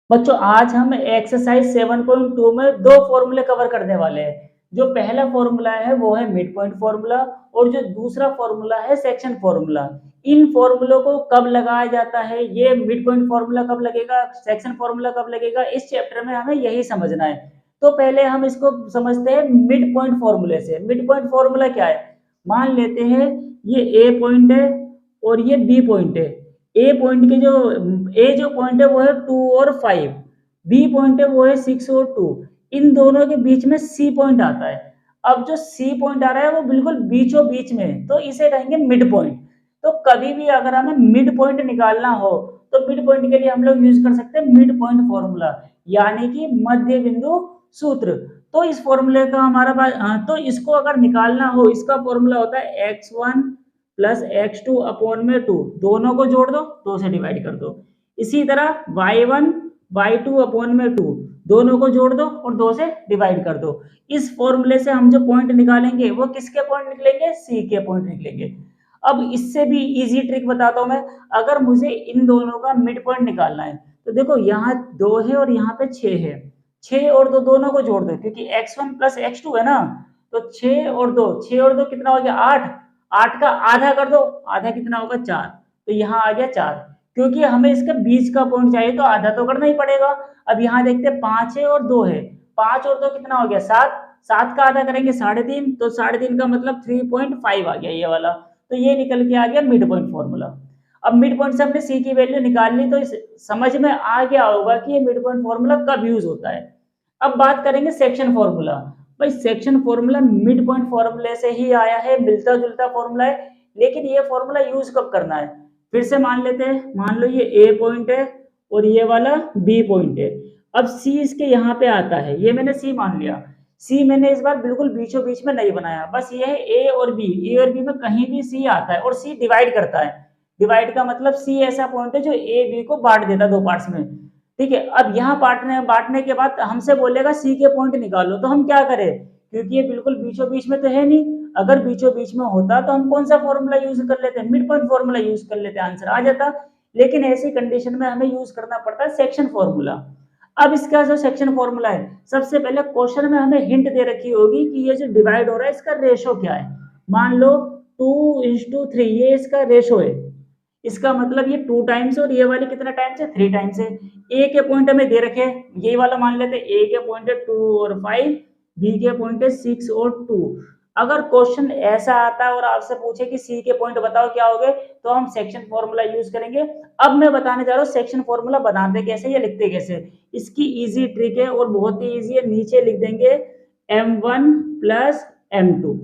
बच्चों आज हम एक्सरसाइज 7.2 में दो फॉर्मूले कवर करने वाले हैं। जो पहला फॉर्मूला है वो है मिड पॉइंट फॉर्मूला और जो दूसरा फॉर्मूला है सेक्शन फॉर्मूला। इन फॉर्मूलों को कब लगाया जाता है, ये मिड पॉइंट फॉर्मूला कब लगेगा, सेक्शन फॉर्मूला कब लगेगा, इस चैप्टर में हमें यही समझना है। तो पहले हम इसको समझते हैं मिड पॉइंट फॉर्मूले से। मिड पॉइंट फॉर्मूला क्या है? मान लेते हैं ये ए पॉइंट है और ये बी पॉइंट है। ए पॉइंट के जो ए जो पॉइंट है वो है 2 और 5, बी पॉइंट है वो है 6 और 2। इन दोनों के बीच में सी पॉइंट आता है। अब जो सी पॉइंट आ रहा है वो बिल्कुल बीचों बीच में है, तो इसे कहेंगे मिड पॉइंट। तो कभी भी अगर हमें मिड पॉइंट निकालना हो तो मिड पॉइंट के लिए हम लोग यूज कर सकते हैं मिड पॉइंट फॉर्मूला, यानी कि मध्य बिंदु सूत्र। तो इस फॉर्मूले का हमारा पास तो इसको अगर निकालना हो, इसका फॉर्मूला होता है x1 प्लस x2 अपॉन में 2, दोनों को जोड़ दो, 2 से डिवाइड कर दो। इसी तरह y1 y2 अपॉन में 2, दोनों को जोड़ दो और 2 से डिवाइड कर दो। इस फॉर्मूले से हम जो पॉइंट निकालेंगे वो किसके पॉइंट निकलेंगे? सी के पॉइंट निकलेंगे। अब इससे भी इजी ट्रिक बताता हूं मैं। अगर मुझे इन दोनों का मिड पॉइंट निकालना है तो देखो यहाँ 2 है और यहाँ पे 6 है। 6 और 2 दोनों को जोड़ दो, क्योंकि x1 प्लस x2 है ना। तो 6 और 2, 6 और 2 कितना हो गया? 8। 8 का आधा कर दो, आधा कितना होगा? 4। तो यहाँ आ गया 4। क्योंकि हमें इसके बीच का पॉइंट चाहिए तो आधा तो करना ही पड़ेगा। अब यहाँ देखते हैं 5 है और 2 है। 5 और 2 कितना हो गया? 7। 7 का आधा करेंगे 3.5, तो 3.5 का मतलब 3.5 आ गया ये वाला। तो ये निकल के आ गया मिड पॉइंट फॉर्मूला। अब मिड पॉइंट से हमने सी की वैल्यू निकाल ली, तो इस समझ में आ गया होगा कि ये मिड पॉइंट फॉर्मूला कब यूज होता है। अब बात करेंगे सेक्शन फॉर्मूला। भाई सेक्शन फॉर्मूला मिड पॉइंट फॉर्मूले से ही आया है, मिलता जुलता फॉर्मूला है, लेकिन ये फॉर्मूला यूज कब करना है? फिर से मान लेते हैं, मान लो ये ए पॉइंट है और ये वाला बी पॉइंट है। अब सी इसके यहाँ पे आता है, ये मैंने सी मान लिया। सी मैंने इस बार बिल्कुल बीचों बीच में नहीं बनाया, बस ये है ए और बी। ए और बी में कहीं भी सी आता है और सी डिवाइड करता है। डिवाइड का मतलब सी ऐसा पॉइंट है जो ए बी को बांट देता है दो पार्ट्स में। ठीक है, अब यहाँ बांटने के बाद हमसे बोलेगा सी के पॉइंट निकालो, तो हम क्या करें? क्योंकि ये बिल्कुल बीचों बीच में तो है नहीं। अगर बीचों बीच में होता तो हम कौन सा फॉर्मूला यूज कर लेते? मिड पॉइंट फॉर्मूला यूज कर लेते, आंसर आ जाता। लेकिन ऐसी कंडीशन में हमें यूज करना पड़ता है सेक्शन फॉर्मूला। अब इसका जो सेक्शन फॉर्मूला है, सबसे पहले क्वेश्चन में हमें हिंट दे रखी होगी कि ये जो डिवाइड हो रहा है इसका रेशो क्या है। मान लो 2:3, ये इसका रेशो है। इसका मतलब ये 2 टाइम्स और ये वाली कितना टाइम्स है? 3 टाइम्स है। ए के पॉइंट हमें दे रखे हैं, ये वाला मान लेते हैं। ए के पॉइंट है 2 और 5, बी के पॉइंट है 6 और 2। अगर क्वेश्चन ऐसा आता है और आपसे पूछे कि सी के पॉइंट बताओ क्या होंगे, तो हम सेक्शन फॉर्मूला यूज करेंगे। अब मैं बताने जा रहा हूँ सेक्शन फॉर्मूला बनाते कैसे या लिखते कैसे। इसकी इजी ट्रिक है और बहुत ही इजी है। नीचे लिख देंगे m1 प्लस m2,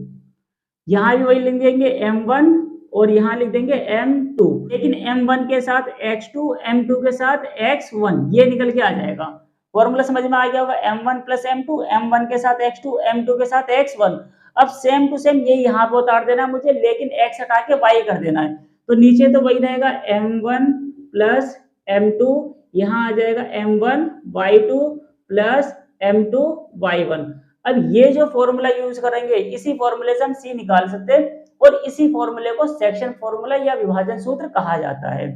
यहाँ भी वही लिख देंगे m1 और यहाँ लिख देंगे m2, लेकिन m1 के साथ x2, m2 के साथ x1, ये निकल के आ जाएगा। फॉर्मूला समझ में आ गया होगा, m1 प्लस m2, m1 के साथ x2, m2 के साथ x1। अब सेम टू सेम ये यहाँ पे उतार देना है मुझे, लेकिन x हटा के y कर देना है। तो नीचे तो वही रहेगा m1 प्लस m2, यहाँ आ जाएगा m1 y2 plus m2 y1। अब ये जो फॉर्मूला यूज करेंगे, इसी फॉर्मूले से हम सी निकाल सकते हैं और इसी फॉर्मूले को सेक्शन फॉर्मूला या विभाजन सूत्र कहा जाता है।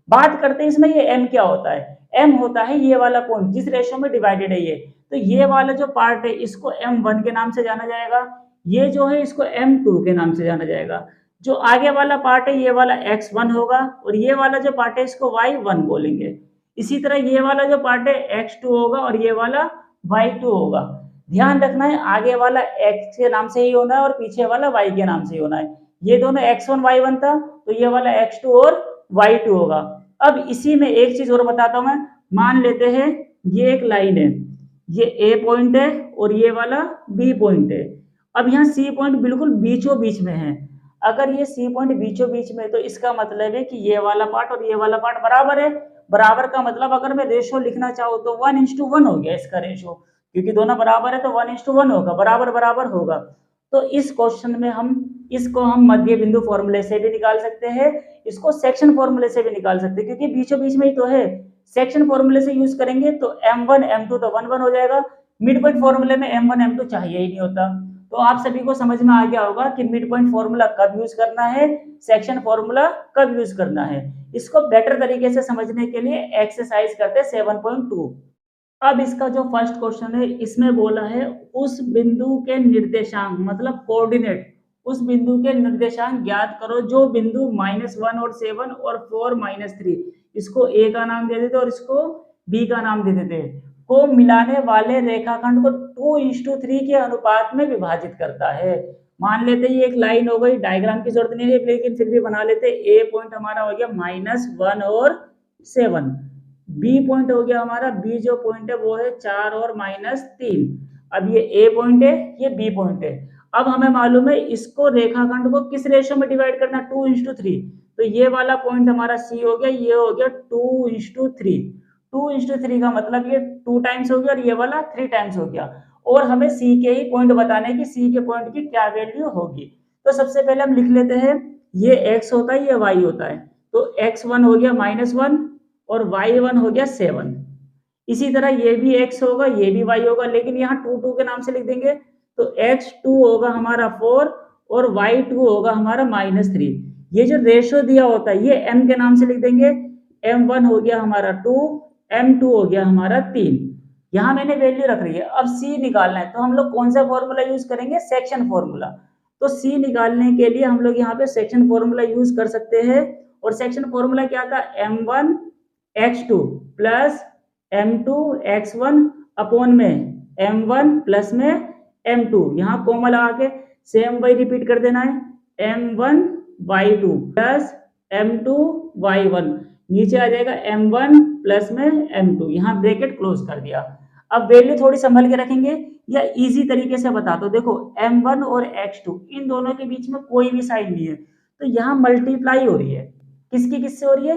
बात करते हैं इसमें ये एम क्या होता है। एम होता है ये वाला पॉइंट जिस रेशो में डिवाइडेड है ये। तो ये वाला जो पार्ट है इसको m1 के नाम से जाना जाएगा, ये जो है इसको m2 के नाम से जाना जाएगा। जो आगे वाला पार्ट है ये वाला x1 होगा और ये वाला जो पार्ट है इसको y1 बोलेंगे। इसी तरह ये वाला जो पार्ट है x2 होगा और ये वाला y2 होगा। ध्यान रखना है आगे वाला x के नाम से ही होना है और पीछे वाला y के नाम से ही होना है। ये दोनों x1 y1 था, तो ये वाला x2 और y2 होगा। अब इसी में एक चीज और बताता हूं मैं। मान लेते हैं ये एक लाइन है, ये a पॉइंट है और ये वाला b पॉइंट है। अब यहाँ c पॉइंट बिल्कुल बीचों बीच में है। अगर ये c पॉइंट बीचों बीच में है तो इसका मतलब है कि ये वाला पार्ट और ये वाला पार्ट बराबर है। बराबर का मतलब अगर मैं रेशो लिखना चाहूँ तो 1:1 हो गया इसका रेशो, क्योंकि दोनों बराबर है तो 1:1 होगा, बराबर बराबर होगा। तो इस क्वेश्चन में हम इसको मध्य बिंदु फॉर्मूले से भी निकाल सकते हैं, इसको सेक्शन फॉर्मूले से भी निकाल सकते हैं, क्योंकि बीचों बीच में ही तो है। सेक्शन फॉर्मूले से यूज करेंगे तो m1 m2 तो 1 1 हो जाएगा। मिड पॉइंट फॉर्मूले में m1 m2 चाहिए ही नहीं होता। तो आप सभी को समझ में आ गया होगा कि मिड पॉइंट फॉर्मूला कब यूज करना है, सेक्शन फॉर्मूला कब यूज करना है। इसको बेटर तरीके से समझने के लिए एक्सरसाइज करते हैं 7.2। अब इसका जो फर्स्ट क्वेश्चन है इसमें बोला है उस बिंदु के निर्देशांक मतलब कोऑर्डिनेट, उस बिंदु के निर्देशांक ज्ञात करो जो बिंदु -1 और 7 और 4 -3, इसको ए का नाम दे देते और इसको बी का नाम दे देते, को मिलाने वाले रेखाखंड को 2:3 के अनुपात में विभाजित करता है। मान लेते ये एक लाइन हो गई, डायग्राम की जरूरत नहीं है लेकिन फिर भी बना लेते। ए पॉइंट हमारा हो गया -1 और 7, बी पॉइंट हो गया हमारा, बी जो पॉइंट है वो है 4 और -3। अब ये ए पॉइंट है, ये बी पॉइंट है। अब हमें मालूम है इसको रेखाखंड को किस रेशो में डिवाइड करना, 2:3। तो ये वाला पॉइंट हमारा सी हो गया, ये हो गया 2:3। 2:3 का मतलब ये 2 टाइम्स हो गया और ये वाला 3 टाइम्स हो गया। और हमें सी के ही पॉइंट बताने की सी के पॉइंट की क्या वैल्यू होगी। तो सबसे पहले हम लिख लेते हैं, ये x होता है, ये y होता है। तो x1 हो गया -1 और y1 हो गया 7। इसी तरह ये भी x होगा, ये भी y होगा, लेकिन यहाँ 2 के नाम से लिख देंगे। तो x2 होगा हमारा 4 और y2 होगा हमारा -3। ये जो रेशो दिया होता है ये m के नाम से लिख देंगे। m1 हो गया हमारा 2, m2 हो गया हमारा 3। यहाँ मैंने वैल्यू रख रही है। अब c निकालना है तो हम लोग कौन सा फॉर्मूला यूज करेंगे, सेक्शन फॉर्मूला। तो c निकालने के लिए हम लोग यहाँ पे सेक्शन फॉर्मूला यूज कर सकते हैं। और सेक्शन फॉर्मूला क्या था, m1 x2 plus m2 x1 upon में m1 प्लस में m2, यहाँ कोमा लगा के सेम वही रिपीट कर देना है। m1 y2 plus m2 y1, नीचे आ जाएगा m1 प्लस में m2, यहाँ ब्रैकेट क्लोज कर दिया। अब वैल्यू थोड़ी संभल के रखेंगे या इजी तरीके से बता दो। देखो m1 और x2 इन दोनों के बीच में कोई भी साइन नहीं है, तो यहाँ मल्टीप्लाई हो रही है। किसकी किससे हो रही है,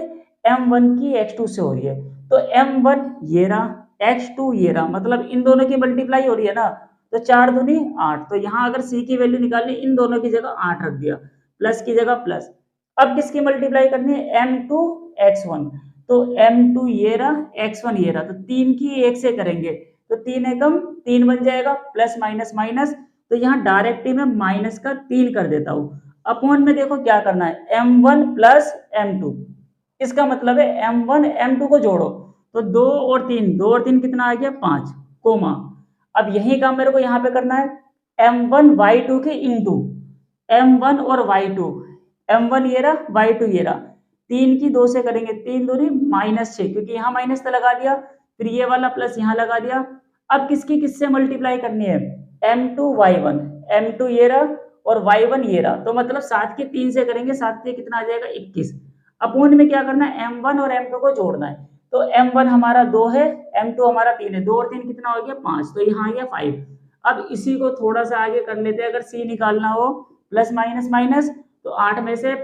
m1 की x2 से हो रही है। तो m1 ये रहा, x2 ये रहा, मतलब इन दोनों की मल्टीप्लाई हो रही है ना। तो 4 दूनी 8, तो यहाँ अगर c की वैल्यू निकालनी, इन दोनों की जगह 8 रख दिया, प्लस की जगह प्लस। अब किसकी मल्टीप्लाई करनी है, m2 x1। तो m2 ये रहा, x1 ये रहा, तो 3 की 1 से करेंगे तो 3 एकम 3 बन जाएगा, प्लस माइनस माइनस। तो यहाँ डायरेक्ट ही मैं माइनस का 3 कर देता हूँ। अपॉन में देखो क्या करना है, m1 प्लस m2, इसका मतलब है m1 m2 को जोड़ो तो 2 और 3, 2 और 3 कितना आ गया 5, कोमा। अब यही काम मेरे को यहाँ पे करना है, m1 y2 के इंटू m1 और y2, m1 ये रहा y2 ये रहा, 3 की 2 से करेंगे, 3 दूनी -6, क्योंकि यहाँ माइनस तो लगा दिया, फिर ये वाला प्लस यहाँ लगा दिया। अब किसकी किससे मल्टीप्लाई करनी है, m2 y1, m2 ये रहा और y1 ये रहा, तो मतलब 7 के 3 से करेंगे, 7 के कितना आ जाएगा 21। अपॉन में क्या करना है, m1 और m2 को जोड़ना है। तो m1 हमारा 2 है, m2 हमारा 3 है, 2 और 3 कितना हो गया 5, तो यहाँ आ गया 5। अब इसी को थोड़ा सा आगे कर लेते हैं, अगर c निकालना हो प्लस माइनस माइनस, तो 8 में से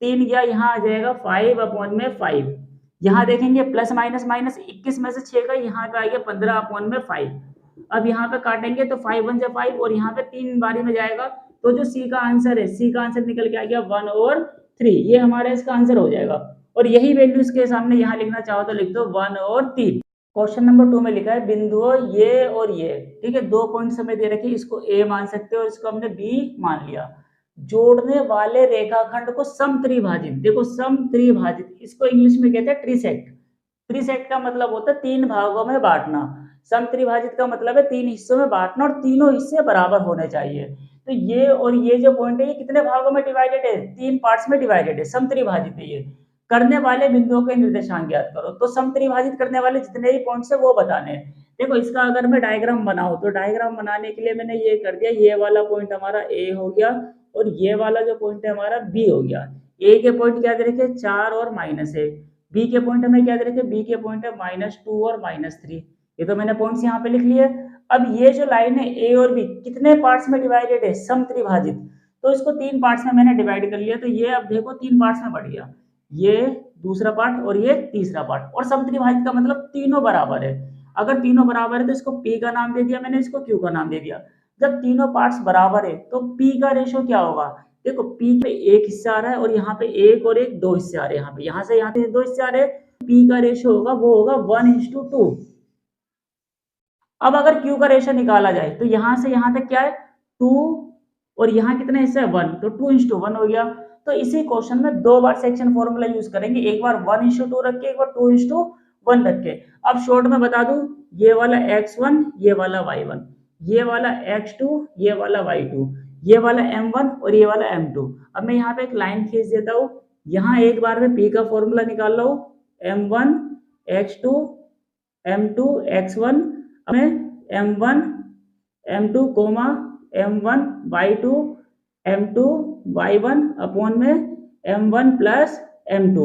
3 गया, यहाँ आ जाएगा 5 अपॉन में 5। यहाँ देखेंगे प्लस माइनस माइनस, 21 में से 6 का, यहाँ पे आ गया 15 अपॉन में 5। अब यहाँ पे काटेंगे तो 5 1 जा 5 और यहाँ पे 3 बारी में जाएगा, तो जो सी का आंसर है, सी का आंसर निकल के आ गया 1 और 3, ये हमारा इसका आंसर हो जाएगा। और यही वैल्यू इसके सामने यहाँ लिखना चाहो तो लिख दो 1 और 3। क्वेश्चन नंबर 2 में लिखा है बिंदुओं ये और ये, ठीक है, 2 पॉइंट हमें दे रखी, इसको ए मान सकते हो और इसको हमने बी मान लिया। जोड़ने वाले रेखाखंड को समत्रिभाजित, देखो समत्रिभाजित, इसको इंग्लिश में कहते हैं ट्रिसेक्ट। ट्रिसेक्ट का मतलब होता है 3 भागों में बांटना, समत्रिभाजित का मतलब है 3 हिस्सों में बांटना और तीनों हिस्से बराबर होने चाहिए। तो ये और ये जो पॉइंट है ये कितने भागों में डिवाइडेड है, 3 पार्ट्स में डिवाइडेड है, समत्रिभाजित है ये। करने वाले बिंदुओं के निर्देशांक ज्ञात करो, तो समत्रिभाजित करने वाले जितने भी पॉइंट्स है वो बताने हैं। देखो इसका अगर मैं डायग्राम बनाऊं तो डायग्राम बनाने के लिए मैंने ये कर दिया, ये वाला पॉइंट हमारा ए हो गया और ये वाला जो पॉइंट है हमारा बी हो गया। ए के पॉइंट क्या दे रखे 4 और -1, बी के पॉइंट हमें क्या दे रखे, बी के पॉइंट है -2 और -3, ये तो मैंने पॉइंट्स यहाँ पे लिख लिए। अब ये जो लाइन है ए और बी कितने पार्ट्स में डिवाइडेड है, समत्रिभाजित, तो इसको 3 पार्ट्स में मैंने डिवाइड कर लिया। तो ये अब देखो 3 पार्ट्स में बढ़ गया, ये दूसरा पार्ट और ये तीसरा पार्ट। और समत्रिभाजित का मतलब तीनों बराबर है, अगर तीनों बराबर है तो इसको P का नाम दे दिया मैंने, इसको Q का नाम दे दिया। जब तीनों पार्ट्स बराबर है तो P का रेशो क्या होगा, देखो P पे एक हिस्सा आ रहा है और यहाँ पे एक और एक 2 हिस्से आ रहे हैं, यहाँ पे यहाँ से यहाँ पे 2 हिस्से आ रहे हैं, P का रेशो होगा वो होगा 1:2। अब अगर Q का रेशो निकाला जाए तो यहाँ से यहाँ तक क्या है 2 और यहाँ कितना हिस्सा है 1, तो 2:1 हो गया। तो इसी क्वेश्चन में 2 बार सेक्शन फॉर्मूला यूज करेंगे, एक बार 1:2 रख के, एक बार 2:1 रख के। अब शॉर्ट में बता दूं, ये वाला x1, ये वाला y1, ये वाला x2, ये वाला y2, ये वाला m1 और ये वाला m2। अब मैं यहाँ पे एक लाइन खींच देता हूँ, यहाँ एक बार में p का फॉर्मूला निकाल रहा हूँ, m1 x2 m2 x1 में m1 m2 coma m1 y2 m2 y1 upon में m1 प्लस m2।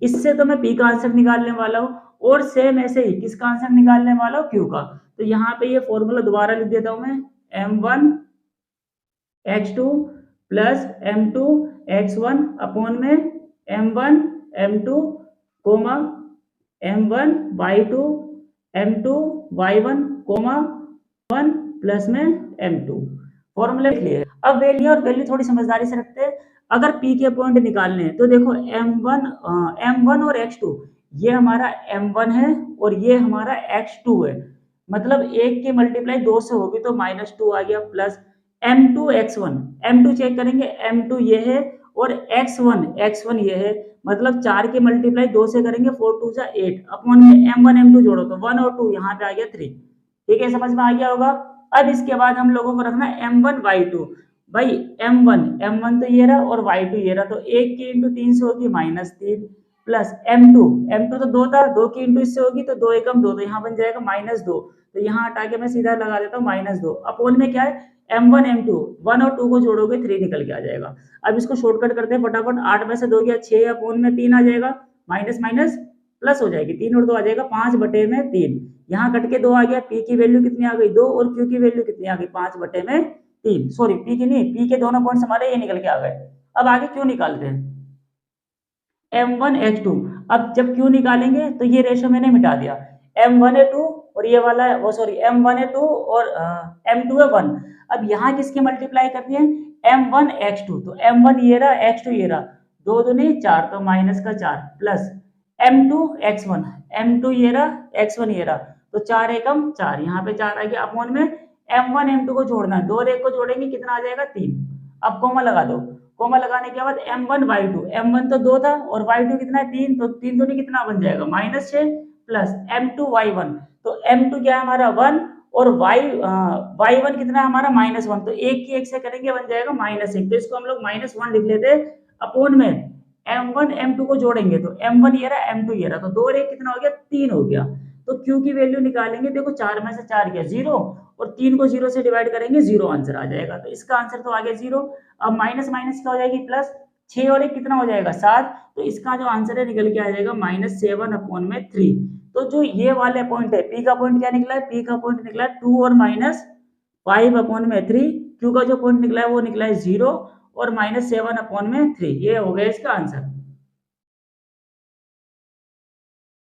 इससे तो मैं p का आंसर निकालने वाला हूँ, और सेम ऐसे ही किसका आंसर निकालने वाला हूँ, q का। तो यहाँ पे ये फॉर्मूला दोबारा लिख देता हूँ मैं, m1 x2 plus m2 x1 upon में m1 m2 coma m1 y2 m2 y1 coma 1 plus में m2। फॉर्मूला लिख लिए। अब वैल्यू और वैल्यू थोड़ी समझदारी से रखते हैं। अगर p के पॉइंट निकालने हैं तो देखो m1 और x2, ये हमारा m1 है और ये हमारा x2 है। मतलब एक की मल्टीप्लाई 2 से होगी तो -2 आ गया, plus m2 x1, m2 check करेंगे, m2 ये है और x1 ये है। मतलब 4 की मल्टीप्लाई 2 से करेंगे, 4 2 जा 8 अपॉन में m1 m2 जोड़ो तो 1 और 2 यहाँ पे आ गया 3। ठीक है, समझ में आ गया होगा। अब इसके बाद हम लोगों को रखना m1 y2। भाई m1 तो ये रहा और y2 ये रहा, तो 1 की इंटू 3 से होगी -3 प्लस m2 तो 2 था, 2 की इंटू इससे होगी तो 2 एकम 2, तो यहाँ बन जाएगा -2। तो यहाँ हटा के मैं सीधा लगा देता हूँ -2 अपॉन में क्या है m1 m2, 1 और 2 को जोड़ोगे 3 निकल के आ जाएगा। अब इसको शॉर्टकट करते हैं फटाफट, 8 में से 2 गया 6 अपॉन में 3 आ जाएगा, माइनस माइनस प्लस हो जाएगी, 3 और 2 आ जाएगा 5/3। यहाँ कट के 2 आ गया, p की वैल्यू कितनी आ गई 2 और q की वैल्यू कितनी आ गई 5/3। सॉरी p की नहीं, p के दोनों पॉइंट्स हमारे ये निकल के आ गए। अब आगे q निकालते हैं, m1 h2। अब जब q निकालेंगे तो ये रेशो मैंने मिटा दिया, m1 है 2 और ये वाला वो सॉरी m1 है 2 और m2 है 1। अब यहाँ किसकी मल्टीप्लाई करनी है, m1 x2, तो m1 ये रहा x2 ये रहा, 2 2 नहीं 4 तो माइनस का 4 प्लस m2 x1, m2 ये रहा x1 ये रहा, तो 4 एकम 4, यहाँ पे 4 आ गया अपॉन में m1 m2 को जोड़ना है, 2 और 1 को जोड़ेंगे कितना आ जाएगा 3। अब कोमा लगा दो, कोमा लगाने के बाद m1 y2, m1 तो 2 था और y2 कितना है 3, तो 3 दूनी कितना बन जाएगा -6 प्लस m2 y1, तो m2 क्या है हमारा 1 और y1 कितना है हमारा -1, तो 1 की 1 से करेंगे बन जाएगा -1, तो इसको हम लोग -1 लिख लेते हैं अपॉन में m1 m2 को जोड़ेंगे तो m1 ये रहा m2 ये रहा, तो 2 और 1 कितना हो गया 3 हो गया। तो q की वैल्यू निकालेंगे, देखो 4 में से 4 गया 0 और 3 को 0 से डिवाइड करेंगे 0 आंसर आ जाएगा, तो इसका आंसर तो आ गया 0। अब माइनस माइनस क्या हो जाएगी प्लस, 6 और 1 कितना हो जाएगा 7, तो इसका जो आंसर है निकल के आ जाएगा -7/3। तो जो ये वाले पॉइंट है, p का पॉइंट क्या निकला है, p का पॉइंट निकला है 2 और -5/3, q का जो पॉइंट निकला है वो निकला है 0 और -7/3। ये हो गया इसका आंसर।